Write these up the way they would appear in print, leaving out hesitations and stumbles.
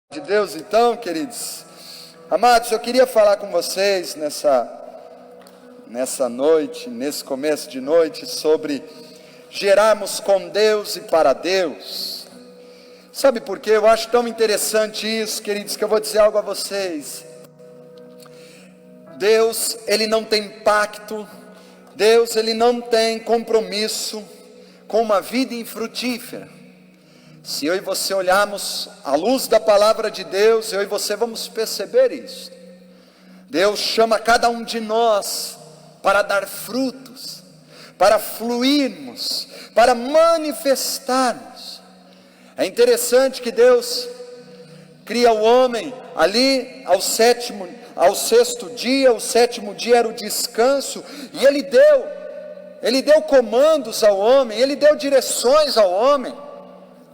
De Deus, então, queridos, amados, eu queria falar com vocês nessa noite, nesse começo de noite, sobre gerarmos com Deus e para Deus. Sabe por quê? Eu acho tão interessante isso, queridos, que eu vou dizer algo a vocês. Deus, Ele não tem pacto, Deus, Ele não tem compromisso com uma vida infrutífera. Se eu e você olharmos à luz da palavra de Deus, eu e você vamos perceber isso. Deus chama cada um de nós para dar frutos, para fluirmos, para manifestarmos. É interessante que Deus cria o homem ali ao sexto dia, o sétimo dia era o descanso, e Ele deu comandos ao homem, Ele deu direções ao homem,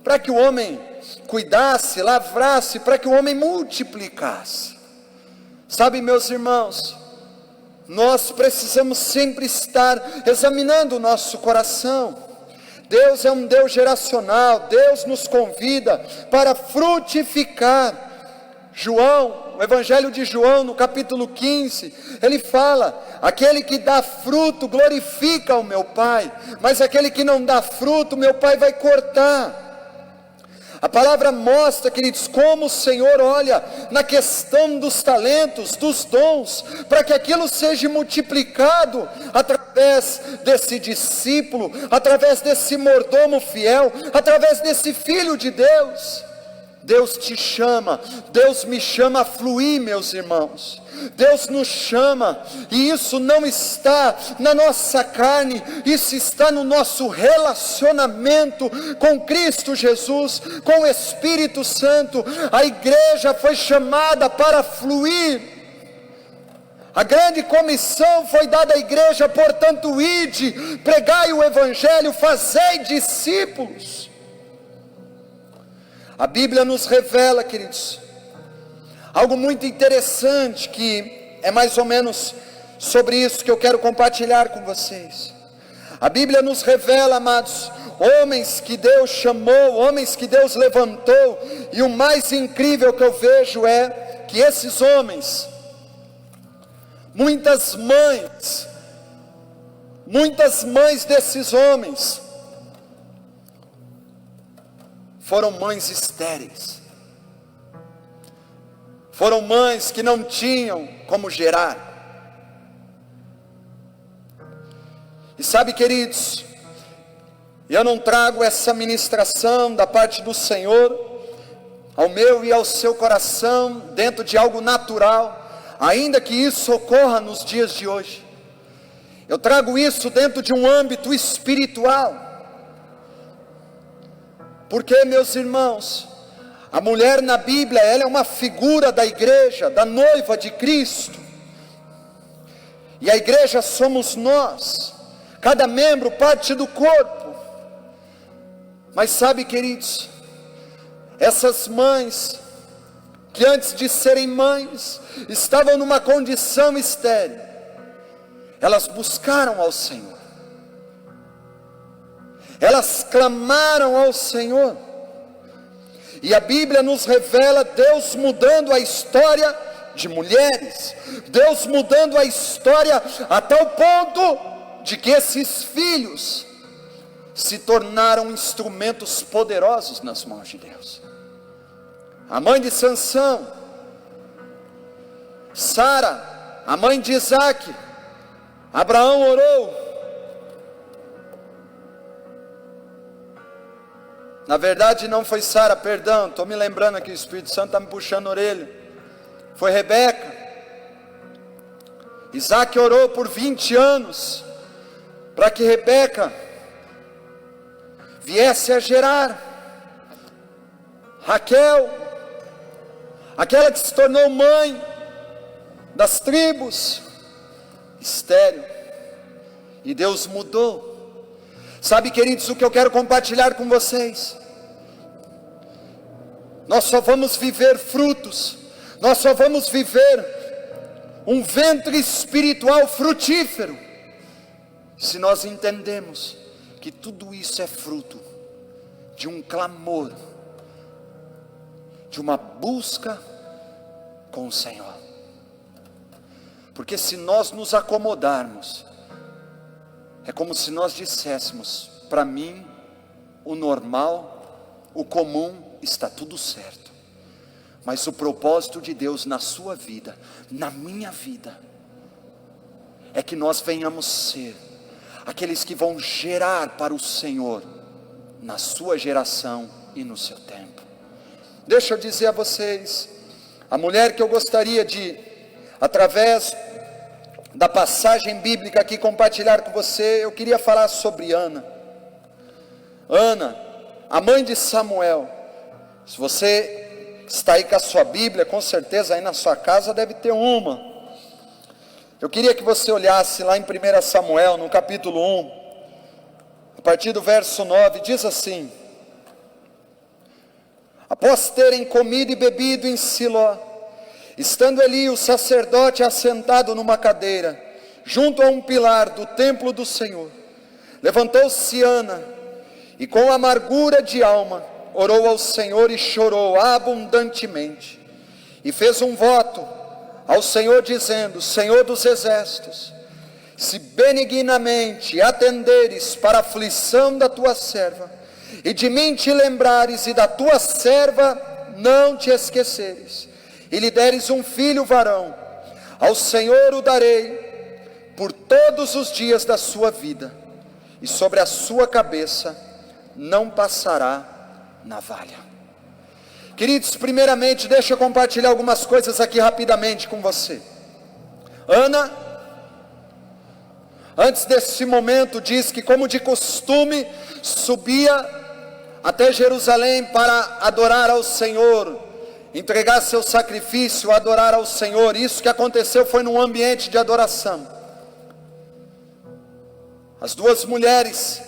para que o homem cuidasse, lavrasse, para que o homem multiplicasse. Sabe, meus irmãos, nós precisamos sempre estar examinando o nosso coração. Deus é um Deus geracional, Deus nos convida para frutificar. O Evangelho de João, no capítulo 15, ele fala: aquele que dá fruto glorifica o meu Pai, mas aquele que não dá fruto, meu Pai vai cortar. A palavra mostra, queridos, como o Senhor olha na questão dos talentos, dos dons, para que aquilo seja multiplicado através desse discípulo, através desse mordomo fiel, através desse filho de Deus. Deus te chama, Deus me chama a fluir, meus irmãos. Deus nos chama, e isso não está na nossa carne, isso está no nosso relacionamento com Cristo Jesus, com o Espírito Santo. A igreja foi chamada para fluir. A grande comissão foi dada à igreja, portanto, ide, pregai o Evangelho, fazei discípulos. A Bíblia nos revela, queridos, algo muito interessante, que é mais ou menos sobre isso que eu quero compartilhar com vocês. A Bíblia nos revela, amados, homens que Deus chamou, homens que Deus levantou, e o mais incrível que eu vejo é que esses homens, muitas mães desses homens, foram mães estéreis. Foram mães que não tinham como gerar. E sabe, queridos, eu não trago essa ministração da parte do Senhor ao meu e ao seu coração dentro de algo natural, ainda que isso ocorra nos dias de hoje. Eu trago isso dentro de um âmbito espiritual. Porque, meus irmãos, a mulher na Bíblia, ela é uma figura da igreja, da noiva de Cristo. E a igreja somos nós, cada membro parte do corpo. Mas sabe, queridos, essas mães, que antes de serem mães, estavam numa condição estéril, elas buscaram ao Senhor. Elas clamaram ao Senhor. E a Bíblia nos revela Deus mudando a história de mulheres, Deus mudando a história a tal ponto de que esses filhos se tornaram instrumentos poderosos nas mãos de Deus. A mãe de Sansão, Sara, a mãe de Isaac, Abraão orou. Na verdade não foi Sara, perdão, estou me lembrando aqui, o Espírito Santo está me puxando a orelha. Foi Rebeca. Isaac orou por 20 anos, para que Rebeca viesse a gerar. Raquel, aquela que se tornou mãe das tribos, estéril. E Deus mudou. Sabe, queridos, o que eu quero compartilhar com vocês? Nós só vamos viver frutos, nós só vamos viver um ventre espiritual frutífero, se nós entendemos que tudo isso é fruto de um clamor de uma busca com o Senhor. Porque se nós nos acomodarmos, é como se nós disséssemos: para mim, o normal, o comum, está tudo certo. Mas o propósito de Deus na sua vida, na minha vida, é que nós venhamos ser aqueles que vão gerar para o Senhor, na sua geração e no seu tempo. Deixa eu dizer a vocês, a mulher que eu gostaria de, através da passagem bíblica aqui, compartilhar com você, eu queria falar sobre Ana. Ana, a mãe de Samuel. Se você está aí com a sua Bíblia, com certeza aí na sua casa deve ter uma. Eu queria que você olhasse lá em 1 Samuel, no capítulo 1, a partir do verso 9, diz assim: após terem comido e bebido em Siló, estando Eli, o sacerdote, assentado numa cadeira, junto a um pilar do templo do Senhor, levantou-se Ana, e com amargura de alma, orou ao Senhor e chorou abundantemente, e fez um voto ao Senhor, dizendo: Senhor dos exércitos, se benignamente atenderes para a aflição da tua serva, e de mim te lembrares, e da tua serva não te esqueceres, e lhe deres um filho varão, ao Senhor o darei por todos os dias da sua vida, e sobre a sua cabeça não passará navalha. Queridos, primeiramente deixa eu compartilhar algumas coisas aqui rapidamente com você. Ana, antes desse momento, diz que, como de costume, subia até Jerusalém para adorar ao Senhor, entregar seu sacrifício, adorar ao Senhor. Isso que aconteceu foi num ambiente de adoração. As duas mulheres,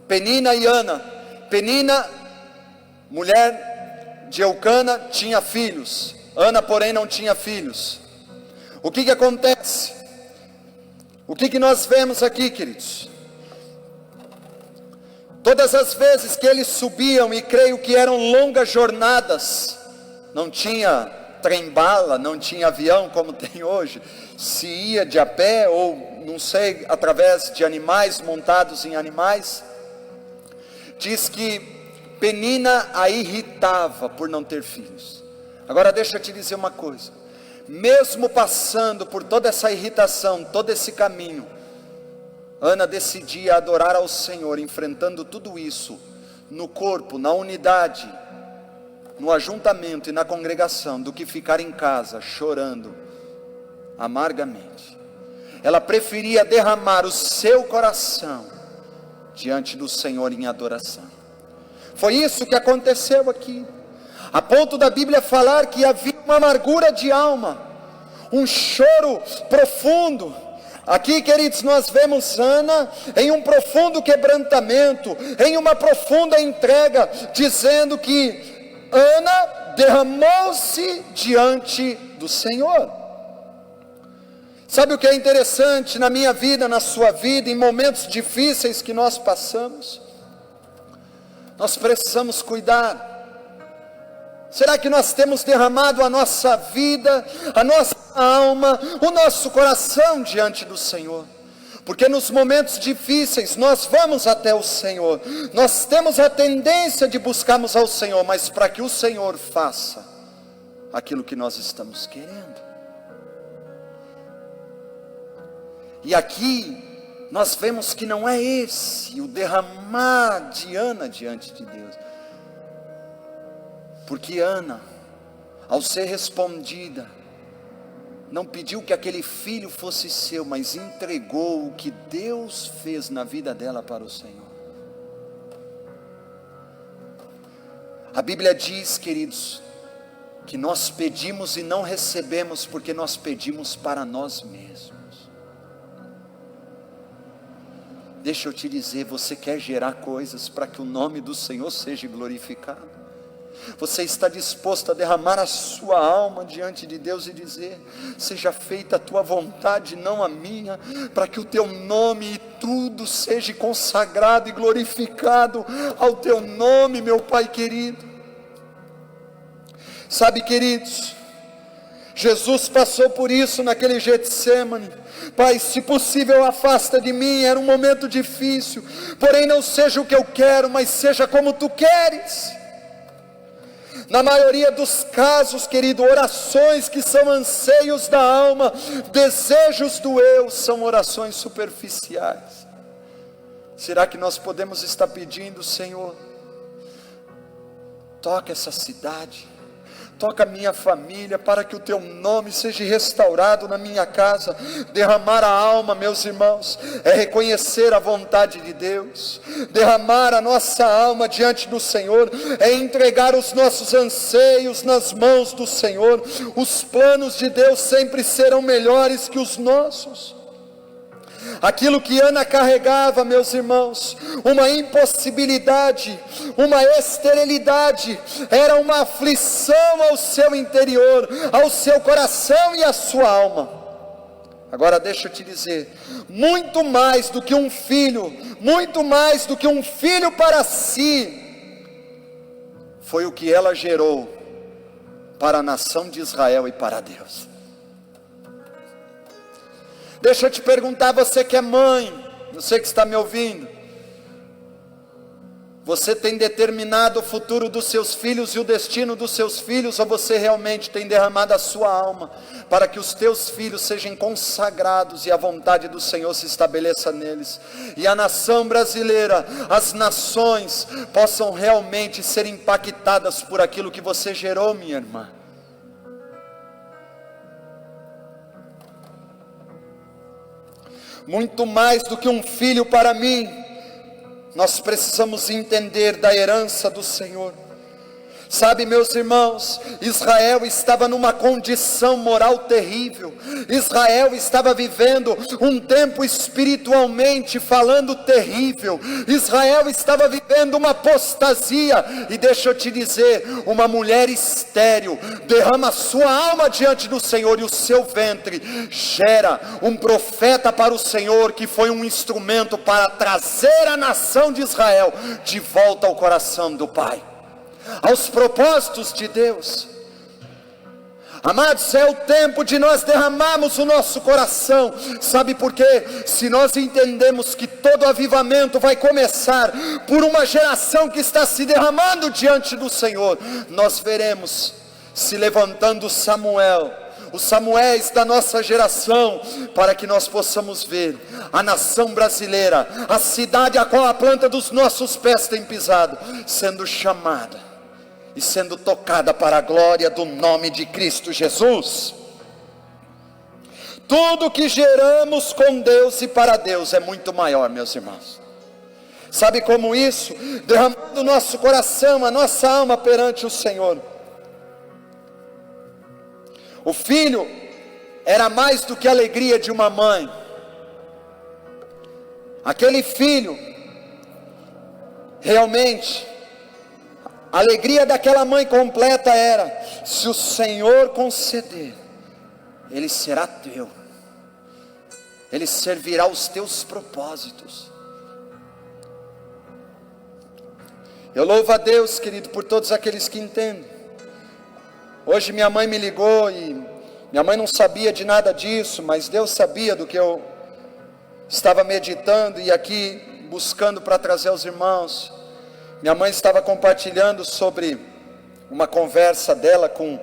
Penina e Ana. Penina, mulher de Eucana, tinha filhos. Ana, porém, não tinha filhos. O que acontece? O que nós vemos aqui, queridos? Todas as vezes que eles subiam, e creio que eram longas jornadas, não tinha trem-bala, não tinha avião como tem hoje, se ia de a pé ou, não sei, através de animais, montados em animais. Diz que Penina a irritava por não ter filhos. Agora deixa eu te dizer uma coisa, mesmo passando por toda essa irritação, todo esse caminho, Ana decidia adorar ao Senhor, enfrentando tudo isso, no corpo, na unidade, no ajuntamento e na congregação, do que ficar em casa, chorando, amargamente. Ela preferia derramar o seu coração, diante do Senhor em adoração. Foi isso que aconteceu aqui, a ponto da Bíblia falar que havia uma amargura de alma, um choro profundo. Aqui, queridos, nós vemos Ana em um profundo quebrantamento, em uma profunda entrega, dizendo que Ana derramou-se diante do Senhor. Sabe o que é interessante na minha vida, na sua vida, em momentos difíceis que nós passamos? Nós precisamos cuidar. Será que nós temos derramado a nossa vida, a nossa alma, o nosso coração diante do Senhor? Porque nos momentos difíceis nós vamos até o Senhor, nós temos a tendência de buscarmos ao Senhor, mas para que o Senhor faça aquilo que nós estamos querendo. E aqui nós vemos que não é esse o derramar de Ana diante de Deus. Porque Ana, ao ser respondida, não pediu que aquele filho fosse seu, mas entregou o que Deus fez na vida dela para o Senhor. A Bíblia diz, queridos, que nós pedimos e não recebemos porque nós pedimos para nós mesmos. Deixa eu te dizer, você quer gerar coisas para que o nome do Senhor seja glorificado? Você está disposto a derramar a sua alma diante de Deus e dizer: seja feita a tua vontade, não a minha, para que o teu nome e tudo seja consagrado e glorificado ao teu nome, meu Pai querido? Sabe, queridos, Jesus passou por isso naquele Getsêmani. Pai, se possível afasta de mim, era um momento difícil, porém não seja o que eu quero, mas seja como tu queres. Na maioria dos casos, querido, orações que são anseios da alma, desejos do eu, são orações superficiais. Será que nós podemos estar pedindo, Senhor, toca essa cidade, toca a minha família, para que o teu nome seja restaurado na minha casa? Derramar a alma, meus irmãos, é reconhecer a vontade de Deus. Derramar a nossa alma diante do Senhor é entregar os nossos anseios nas mãos do Senhor. Os planos de Deus sempre serão melhores que os nossos. Aquilo que Ana carregava, meus irmãos, uma impossibilidade, uma esterilidade, era uma aflição ao seu interior, ao seu coração e à sua alma. Agora deixa eu te dizer, muito mais do que um filho para si, foi o que ela gerou para a nação de Israel e para Deus. Deixa eu te perguntar, você que é mãe, você que está me ouvindo, você tem determinado o futuro dos seus filhos e o destino dos seus filhos, ou você realmente tem derramado a sua alma para que os teus filhos sejam consagrados e a vontade do Senhor se estabeleça neles, e a nação brasileira, as nações possam realmente ser impactadas por aquilo que você gerou, minha irmã? Muito mais do que um filho para mim, nós precisamos entender da herança do Senhor. Sabe, meus irmãos, Israel estava numa condição moral terrível. Israel estava vivendo um tempo espiritualmente falando terrível. Israel estava vivendo uma apostasia. E deixa eu te dizer, uma mulher estéril derrama sua alma diante do Senhor, e o seu ventre gera um profeta para o Senhor, que foi um instrumento para trazer a nação de Israel de volta ao coração do Pai, aos propósitos de Deus. Amados, é o tempo de nós derramarmos o nosso coração. Sabe por quê? Se nós entendemos que todo avivamento vai começar por uma geração que está se derramando diante do Senhor, nós veremos se levantando Samuel, os Samuéis da nossa geração, para que nós possamos ver a nação brasileira, a cidade a qual a planta dos nossos pés tem pisado, sendo chamada e sendo tocada para a glória do nome de Cristo Jesus. Tudo que geramos com Deus e para Deus é muito maior, meus irmãos. Sabe como isso? Derramando o nosso coração, a nossa alma perante o Senhor. O filho era mais do que a alegria de uma mãe. Aquele filho, realmente, a alegria daquela mãe completa era: se o Senhor conceder, Ele será teu, Ele servirá aos teus propósitos. Eu louvo a Deus, querido, por todos aqueles que entendem. Hoje minha mãe me ligou, e minha mãe não sabia de nada disso, mas Deus sabia do que eu estava meditando e aqui buscando para trazer aos irmãos. Minha mãe estava compartilhando sobre uma conversa dela com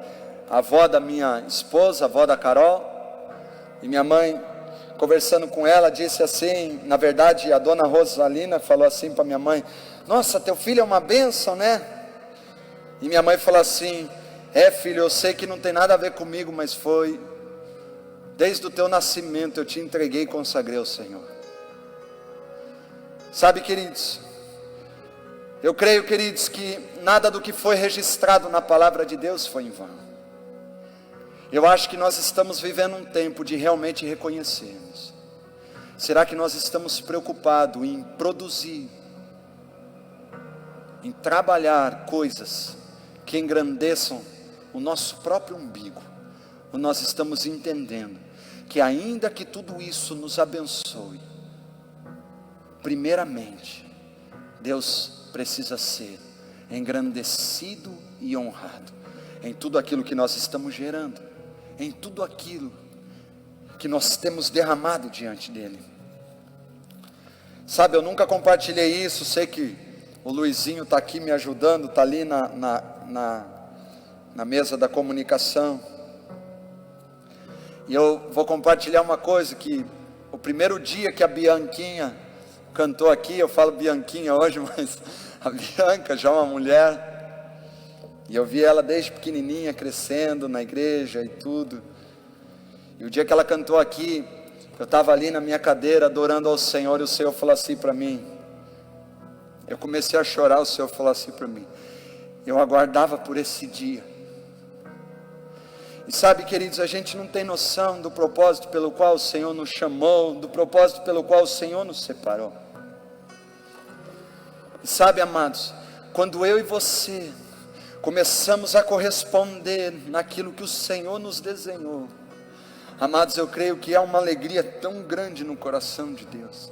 a avó da minha esposa, a avó da Carol. E minha mãe, conversando com ela, disse assim, na verdade a dona Rosalina falou assim para minha mãe: nossa, teu filho é uma bênção, né? E minha mãe falou assim: é, filho, eu sei que não tem nada a ver comigo, mas foi desde o teu nascimento eu te entreguei e consagrei ao Senhor. Sabe, queridos, eu creio, queridos, que nada do que foi registrado na palavra de Deus foi em vão. Eu acho que nós estamos vivendo um tempo de realmente reconhecermos. Será que nós estamos preocupados em produzir, em trabalhar coisas que engrandeçam o nosso próprio umbigo? Ou nós estamos entendendo que ainda que tudo isso nos abençoe, primeiramente, Deus precisa ser engrandecido e honrado. em tudo aquilo que nós estamos gerando, em tudo aquilo que nós temos derramado diante dele. Sabe, eu nunca compartilhei isso, sei que o Luizinho está aqui me ajudando, está ali na mesa da comunicação, e eu vou compartilhar uma coisa, que o primeiro dia que a Bianquinha cantou aqui, eu falo Bianquinha hoje, mas a Bianca já é uma mulher, e eu vi ela desde pequenininha crescendo na igreja e tudo, e o dia que ela cantou aqui, eu estava ali na minha cadeira adorando ao Senhor, e o Senhor falou assim para mim, eu comecei a chorar, o Senhor falou assim para mim, eu aguardava por esse dia. E sabe, queridos, a gente não tem noção do propósito pelo qual o Senhor nos chamou, do propósito pelo qual o Senhor nos separou. E sabe, amados, quando eu e você começamos a corresponder naquilo que o Senhor nos desenhou, amados, eu creio que há uma alegria tão grande no coração de Deus.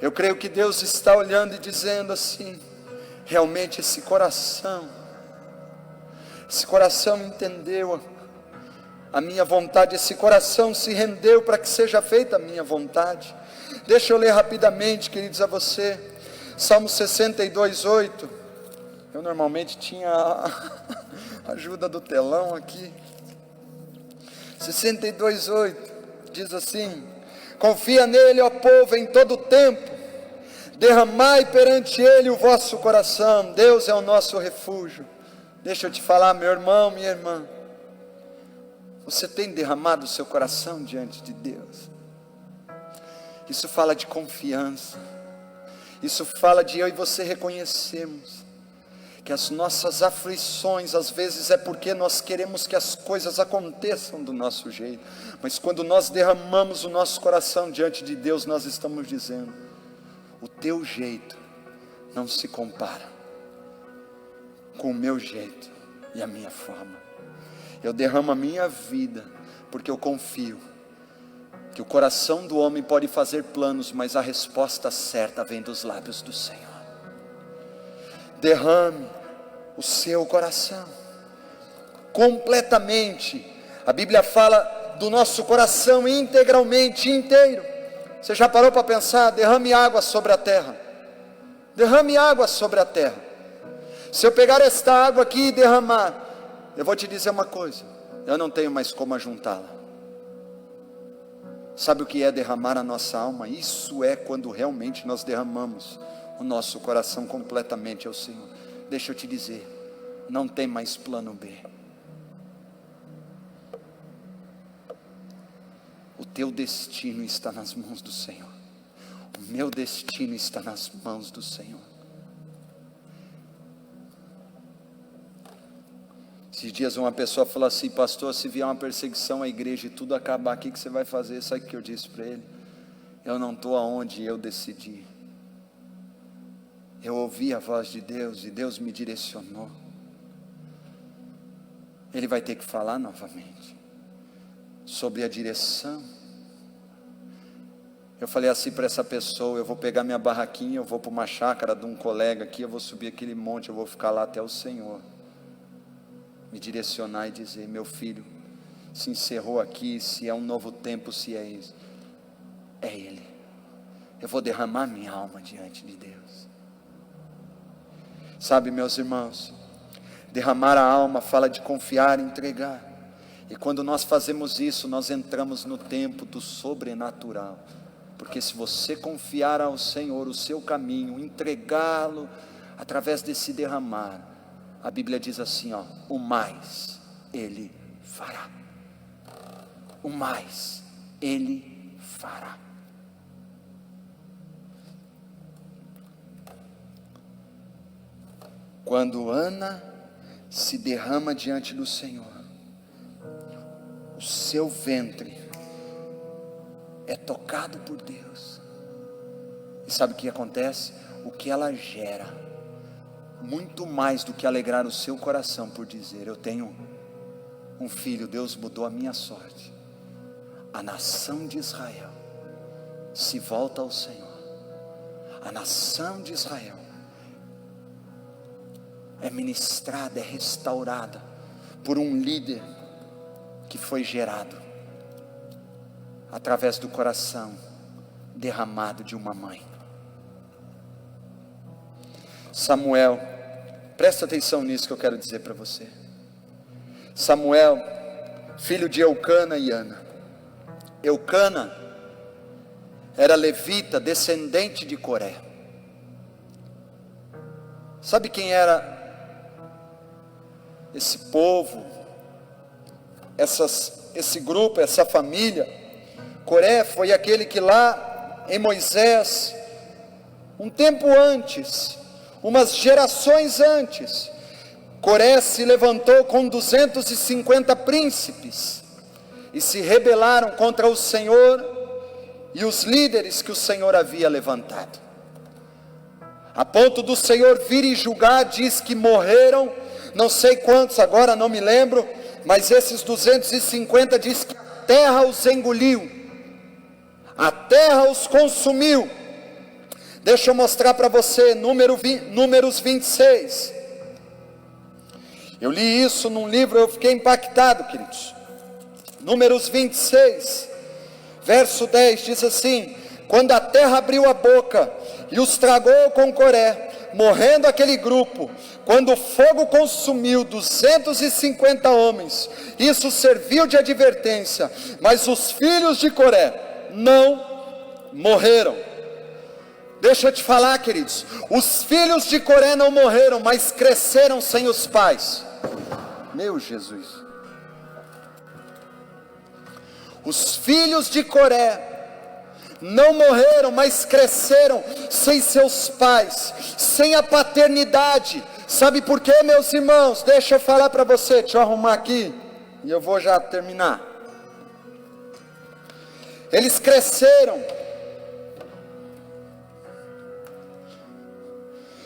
Eu creio que Deus está olhando e dizendo assim, realmente esse coração entendeu a minha vontade, esse coração se rendeu para que seja feita a minha vontade. Deixa eu ler rapidamente, queridos, a você, Salmo 62:8, eu normalmente tinha a ajuda do telão aqui, 62:8, diz assim, confia nele, ó povo, em todo tempo, derramai perante ele o vosso coração, Deus é o nosso refúgio. Deixa eu te falar, meu irmão, minha irmã, você tem derramado o seu coração diante de Deus? Isso fala de confiança, isso fala de eu e você reconhecermos que as nossas aflições às vezes é porque nós queremos que as coisas aconteçam do nosso jeito, mas quando nós derramamos o nosso coração diante de Deus, nós estamos dizendo, o teu jeito não se compara com o meu jeito e a minha forma. Eu derramo a minha vida, porque eu confio que o coração do homem pode fazer planos, mas a resposta certa vem dos lábios do Senhor. Derrame o seu coração completamente. A Bíblia fala do nosso coração integralmente, inteiro. Você já parou para pensar? Derrame água sobre a terra. Derrame água sobre a terra. Se eu pegar esta água aqui e derramar, eu vou te dizer uma coisa, eu não tenho mais como ajuntá-la. Sabe o que é derramar a nossa alma? Isso é quando realmente nós derramamos o nosso coração completamente ao Senhor. Deixa eu te dizer, não tem mais plano B. O teu destino está nas mãos do Senhor. O meu destino está nas mãos do Senhor. Esses dias uma pessoa falou assim, pastor, se vier uma perseguição à igreja e tudo acabar, o que você vai fazer? Sabe o que eu disse para ele? Eu não estou aonde eu decidi. Eu ouvi a voz de Deus e Deus me direcionou. Ele vai ter que falar novamente sobre a direção. Eu falei assim para essa pessoa, eu vou pegar minha barraquinha, eu vou para uma chácara de um colega aqui, eu vou subir aquele monte, eu vou ficar lá até o Senhor me direcionar e dizer, meu filho, se encerrou aqui, se é um novo tempo, se é isso, é Ele. Eu vou derramar minha alma diante de Deus. Sabe, meus irmãos, derramar a alma fala de confiar e entregar, e quando nós fazemos isso, nós entramos no tempo do sobrenatural, porque se você confiar ao Senhor o seu caminho, entregá-lo através desse derramar, a Bíblia diz assim, ó, o mais Ele fará. O mais Ele fará. Quando Ana se derrama diante do Senhor, o seu ventre é tocado por Deus. E sabe o que acontece? O que ela gera, muito mais do que alegrar o seu coração por dizer, eu tenho um filho, Deus mudou a minha sorte. A nação de Israel se volta ao Senhor. A nação de Israel é ministrada, é restaurada por um líder que foi gerado através do coração derramado de uma mãe. Samuel, presta atenção nisso que eu quero dizer para você. Samuel, filho de Eucana e Ana. Eucana era levita, descendente de Coré. Sabe quem era esse povo, esse grupo, essa família? Coré foi aquele que lá em Moisés, um tempo antes, umas gerações antes, Coré se levantou com 250 príncipes e se rebelaram contra o Senhor e os líderes que o Senhor havia levantado, a ponto do Senhor vir e julgar. Diz que morreram, não sei quantos agora, não me lembro, mas esses 250 diz que a terra os engoliu, a terra os consumiu. Deixa eu mostrar para você, Números 26, eu li isso num livro, eu fiquei impactado, queridos. Números 26, verso 10, diz assim: quando a terra abriu a boca e os tragou com Coré, morrendo aquele grupo, quando o fogo consumiu 250 homens, isso serviu de advertência, mas os filhos de Coré não morreram. Deixa eu te falar, queridos, os filhos de Coré não morreram, mas cresceram sem os pais. Meu Jesus, os filhos de Coré não morreram, mas cresceram sem seus pais, sem a paternidade. Sabe por quê, meus irmãos? Deixa eu falar para você, deixa eu arrumar aqui, e eu vou já terminar. Eles cresceram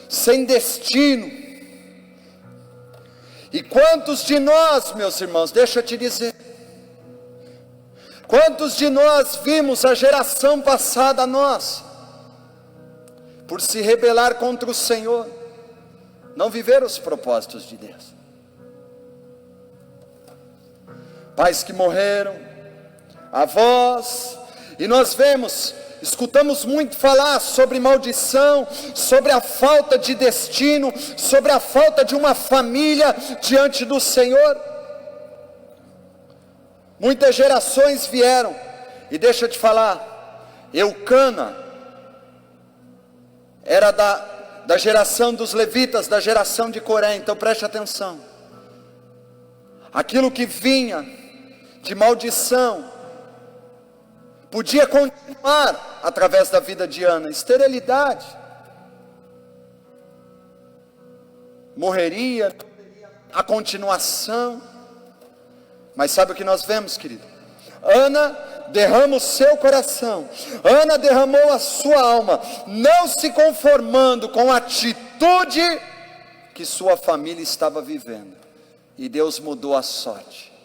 sem destino. E quantos de nós, meus irmãos, deixa eu te dizer, quantos de nós vimos a geração passada nossa, por se rebelar contra o Senhor, não viver os propósitos de Deus? Pais que morreram, avós, e nós escutamos muito falar sobre maldição, sobre a falta de destino, sobre a falta de uma família diante do Senhor. Muitas gerações vieram, e deixa eu te falar, Eucana era da geração dos levitas, da geração de Coré. Então preste atenção, aquilo que vinha de maldição podia continuar através da vida de Ana. Esterilidade, morreria, a continuação. Mas sabe o que nós vemos, querido? Ana derrama o seu coração, Ana derramou a sua alma, não se conformando com a atitude que sua família estava vivendo, e Deus mudou a sorte.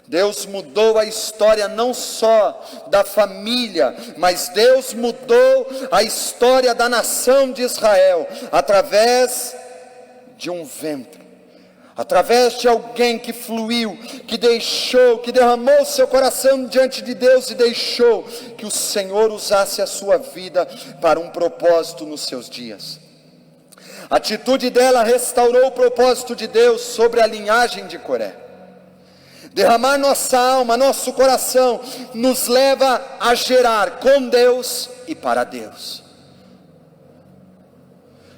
Deus mudou a história não só da família, mas Deus mudou a história da nação de Israel, através de um vento, através de alguém que fluiu, que deixou, que derramou seu coração diante de Deus e deixou que o Senhor usasse a sua vida para um propósito nos seus dias. A atitude dela restaurou o propósito de Deus sobre a linhagem de Coré. Derramar nossa alma, nosso coração, nos leva a gerar com Deus e para Deus.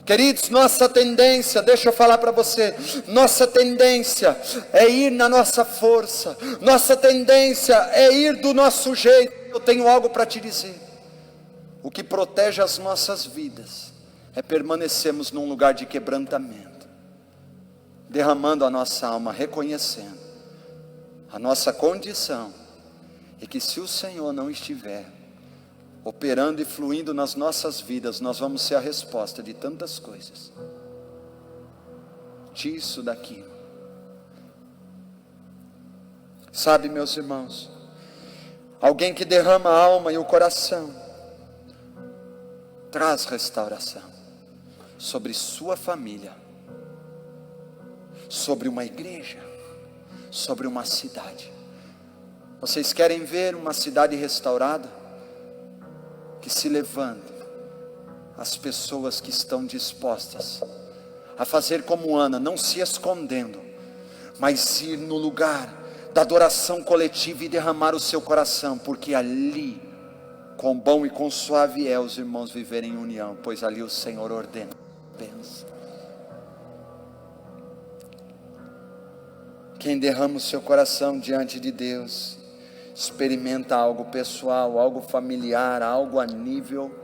Queridos, nossa tendência, deixa eu falar para você, nossa tendência é ir na nossa força, nossa tendência é ir do nosso jeito. Eu tenho algo para te dizer: o que protege as nossas vidas é permanecermos num lugar de quebrantamento, derramando a nossa alma, reconhecendo a nossa condição, e que se o Senhor não estiver operando e fluindo nas nossas vidas, nós vamos ser a resposta de tantas coisas, disso, daquilo. Sabe, meus irmãos, alguém que derrama a alma e o coração, traz restauração sobre sua família, sobre uma igreja, sobre uma cidade. Vocês querem ver uma cidade restaurada? Que se levantem as pessoas que estão dispostas a fazer como Ana, não se escondendo, mas ir no lugar da adoração coletiva e derramar o seu coração, porque ali, com bom e com suave é os irmãos viverem em união, pois ali o Senhor ordena bênção. Quem derrama o seu coração diante de Deus, experimenta algo pessoal, algo familiar, algo a nível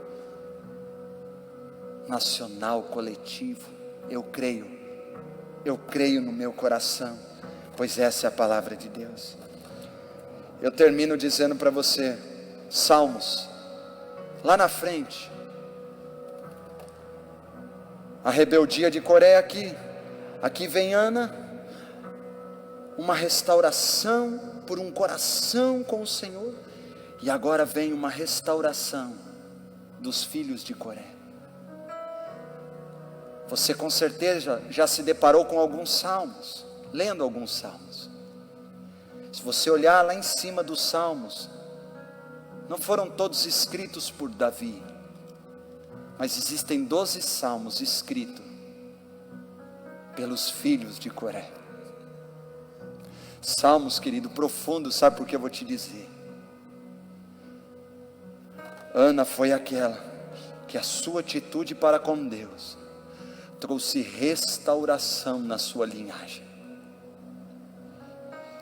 nacional, coletivo. Eu creio no meu coração, pois essa é a palavra de Deus. Eu termino dizendo para você, Salmos, lá na frente, a rebeldia de Coré aqui vem Ana, uma restauração por um coração com o Senhor, e agora vem uma restauração dos filhos de Coré. Você com certeza já se deparou com alguns salmos, lendo alguns salmos. Se você olhar lá em cima dos salmos, não foram todos escritos por Davi, mas existem 12 salmos escritos pelos filhos de Coré. Salmos, querido, profundo, sabe por que eu vou te dizer? Ana foi aquela que a sua atitude para com Deus trouxe restauração na sua linhagem.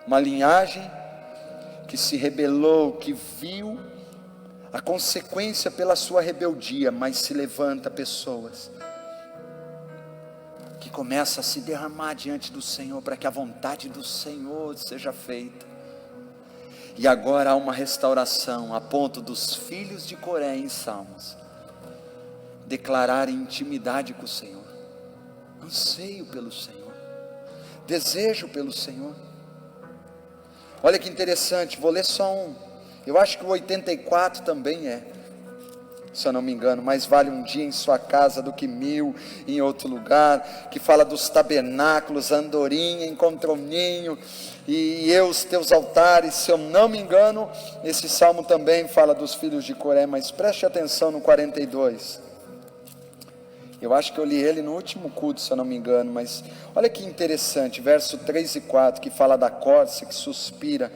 Uma linhagem que se rebelou, que viu a consequência pela sua rebeldia, mas se levanta pessoas que começam a se derramar diante do Senhor, para que a vontade do Senhor seja feita. E agora há uma restauração, a ponto dos filhos de Coré em Salmos declararem intimidade com o Senhor, anseio pelo Senhor, desejo pelo Senhor. Olha que interessante, vou ler só um. Eu acho que o 84 também se eu não me engano, mais vale um dia em sua casa do que 1000 em outro lugar, que fala dos tabernáculos, a andorinha encontrou ninho, e eu os teus altares. Se eu não me engano, esse salmo também fala dos filhos de Coré, mas preste atenção no 42, eu acho que eu li ele no último culto, se eu não me engano, mas olha que interessante, verso 3 e 4, que fala da corça que suspira.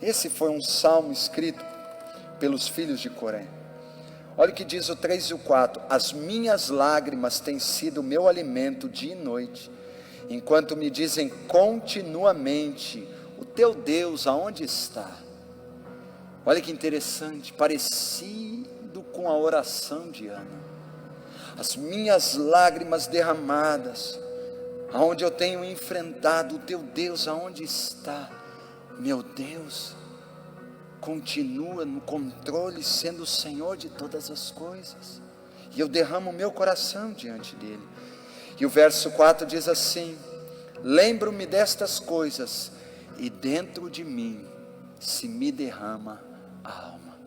Esse foi um salmo escrito pelos filhos de Coré. Olha o que diz o 3 e o 4, as minhas lágrimas têm sido o meu alimento dia e noite, enquanto me dizem continuamente, o teu Deus aonde está? Olha que interessante, parecido com a oração de Ana. As minhas lágrimas derramadas, aonde eu tenho enfrentado, o teu Deus aonde está? Meu Deus continua no controle, sendo o Senhor de todas as coisas, e eu derramo o meu coração diante dele. E o verso 4 diz assim, lembro-me destas coisas, e dentro de mim se me derrama a alma.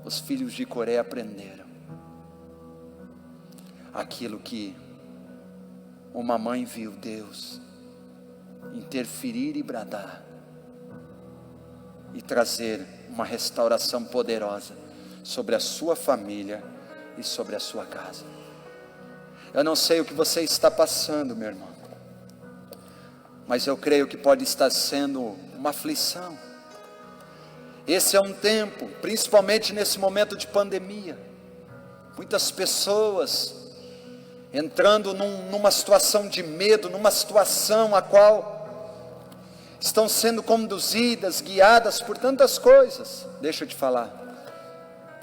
Os filhos de Coré aprenderam aquilo que uma mãe viu Deus interferir e bradar, e trazer uma restauração poderosa sobre a sua família e sobre a sua casa. Eu não sei o que você está passando, meu irmão, mas eu creio que pode estar sendo uma aflição. Esse é um tempo, principalmente nesse momento de pandemia, muitas pessoas entrando numa situação de medo, numa situação a qual estão sendo conduzidas, guiadas por tantas coisas. Deixa eu te falar,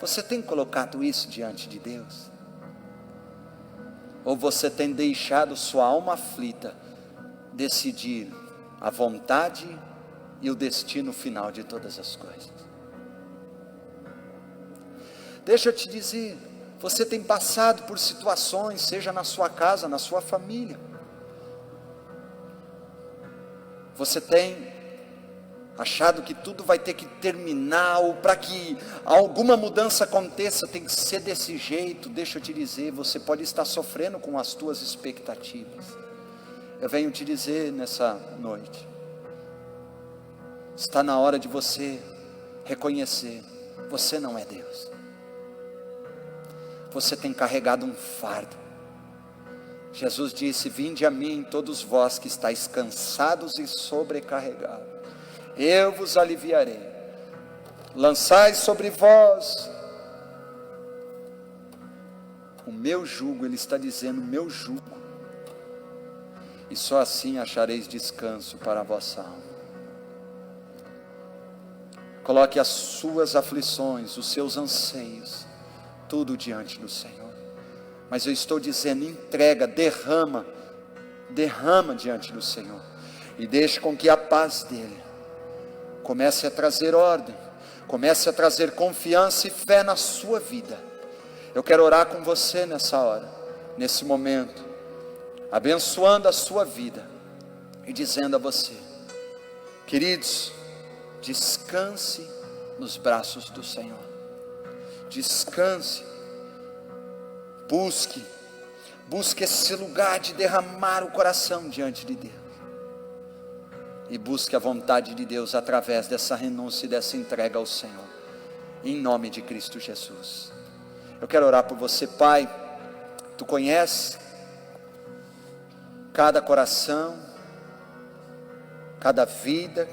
você tem colocado isso diante de Deus? Ou você tem deixado sua alma aflita decidir a vontade e o destino final de todas as coisas? Deixa eu te dizer, você tem passado por situações, seja na sua casa, na sua família, você tem achado que tudo vai ter que terminar, ou para que alguma mudança aconteça, tem que ser desse jeito. Deixa eu te dizer, você pode estar sofrendo com as tuas expectativas. Eu venho te dizer nessa noite, Está na hora de você reconhecer: você não é Deus. Você tem carregado um fardo. Jesus disse: vinde a mim todos vós que estáis cansados e sobrecarregados, eu vos aliviarei. Lançai sobre vós o meu jugo. Ele está dizendo: meu jugo, e só assim achareis descanso para a vossa alma. Coloque as suas aflições, os seus anseios, tudo diante do Senhor. Mas eu estou dizendo: entrega, derrama diante do Senhor, e deixe com que a paz dele comece a trazer ordem, comece a trazer confiança e fé na sua vida. Eu quero orar com você nessa hora, nesse momento, abençoando a sua vida e dizendo a você: queridos, descanse nos braços do Senhor. Descanse. Busque esse lugar de derramar o coração diante de Deus. E busque a vontade de Deus através dessa renúncia e dessa entrega ao Senhor, em nome de Cristo Jesus. Eu quero orar por você. Pai, Tu conheces cada coração, cada vida,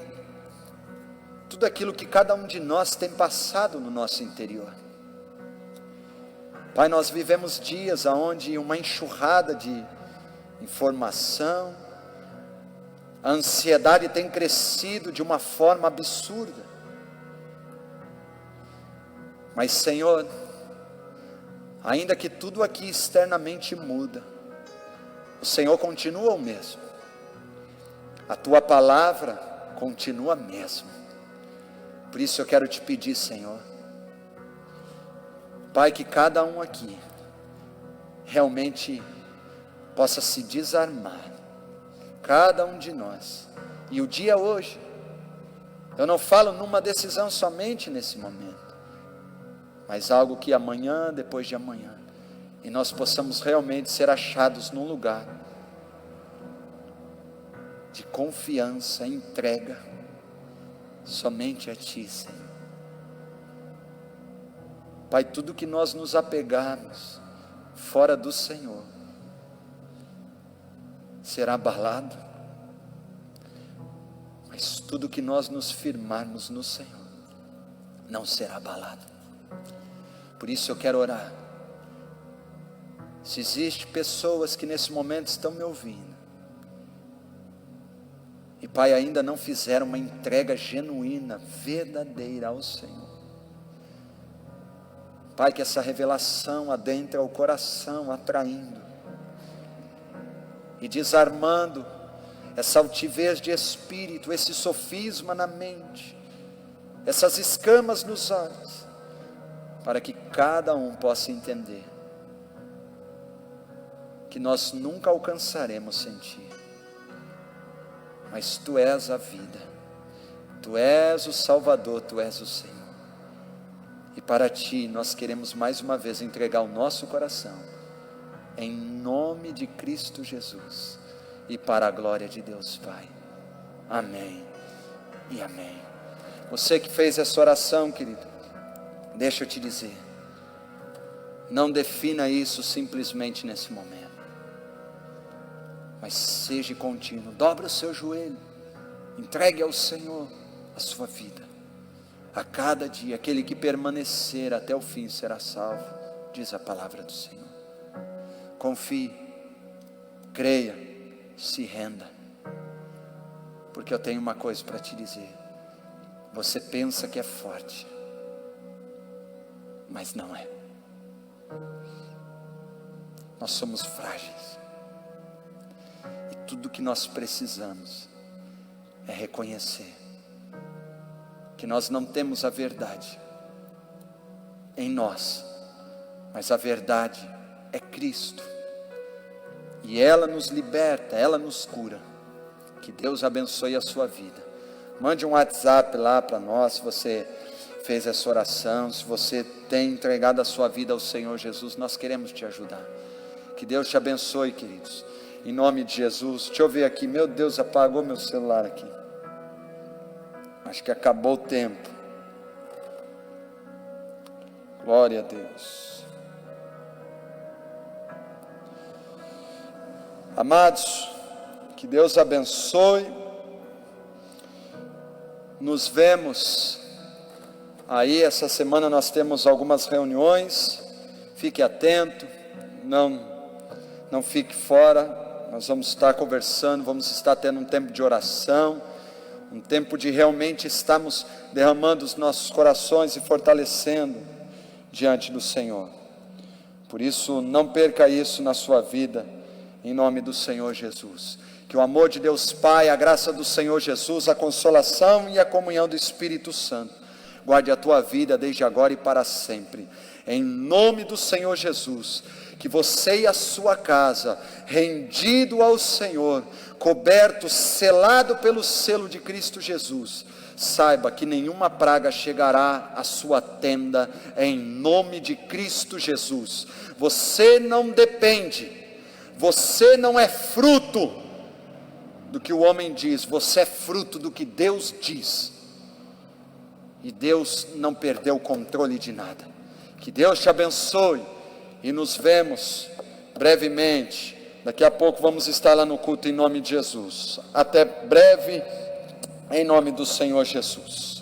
tudo aquilo que cada um de nós tem passado no nosso interior. Pai, nós vivemos dias onde uma enxurrada de informação, a ansiedade tem crescido de uma forma absurda. Mas Senhor, ainda que tudo aqui externamente muda, o Senhor continua o mesmo. A Tua palavra continua a mesma. Por isso eu quero te pedir, Senhor, Pai, que cada um aqui realmente possa se desarmar, cada um de nós. E o dia hoje, eu não falo numa decisão somente nesse momento, mas algo que amanhã, depois de amanhã, e nós possamos realmente ser achados num lugar de confiança, entrega somente a Ti, Senhor. Pai, tudo que nós nos apegarmos fora do Senhor será abalado, mas tudo que nós nos firmarmos no Senhor não será abalado. Por isso eu quero orar. Se existem pessoas que nesse momento estão me ouvindo, e Pai, ainda não fizeram uma entrega genuína, verdadeira ao Senhor, Pai, que essa revelação adentre ao coração, atraindo e desarmando essa altivez de espírito, esse sofisma na mente, essas escamas nos olhos, para que cada um possa entender que nós nunca alcançaremos sem Ti, mas Tu és a vida, Tu és o Salvador, Tu és o Senhor. E para Ti nós queremos mais uma vez entregar o nosso coração, em nome de Cristo Jesus, e para a glória de Deus Pai. Amém e amém. Você que fez essa oração, querido, deixa eu te dizer, não defina isso simplesmente nesse momento, mas seja contínuo. Dobra o seu joelho, entregue ao Senhor a sua vida. A cada dia, aquele que permanecer até o fim será salvo, diz a palavra do Senhor. Confie, creia, se renda, porque eu tenho uma coisa para te dizer. Você pensa que é forte, mas não é. Nós somos frágeis, e tudo que nós precisamos é reconhecer que nós não temos a verdade em nós, mas a verdade é Cristo, e ela nos liberta, ela nos cura. Que Deus abençoe a sua vida. Mande um WhatsApp lá para nós, se você fez essa oração, se você tem entregado a sua vida ao Senhor Jesus, nós queremos te ajudar. Que Deus te abençoe, queridos, em nome de Jesus. Deixa eu ver aqui, meu Deus, apagou meu celular aqui. Acho que acabou o tempo. Glória a Deus. Amados, que Deus abençoe. Nos vemos aí, essa semana nós temos algumas reuniões. Fique atento, não fique fora. Nós vamos estar conversando, vamos estar tendo um tempo de oração, um tempo de realmente estarmos derramando os nossos corações e fortalecendo diante do Senhor. Por isso, não perca isso na sua vida, em nome do Senhor Jesus. Que o amor de Deus Pai, a graça do Senhor Jesus, a consolação e a comunhão do Espírito Santo guarde a tua vida desde agora e para sempre, em nome do Senhor Jesus. Que você e a sua casa, rendido ao Senhor, coberto, selado pelo selo de Cristo Jesus, saiba que nenhuma praga chegará à sua tenda, em nome de Cristo Jesus. Você não depende, você não é fruto do que o homem diz, você é fruto do que Deus diz, e Deus não perdeu o controle de nada. Que Deus te abençoe, e nos vemos brevemente. Daqui a pouco vamos estar lá no culto em nome de Jesus. Até breve, em nome do Senhor Jesus.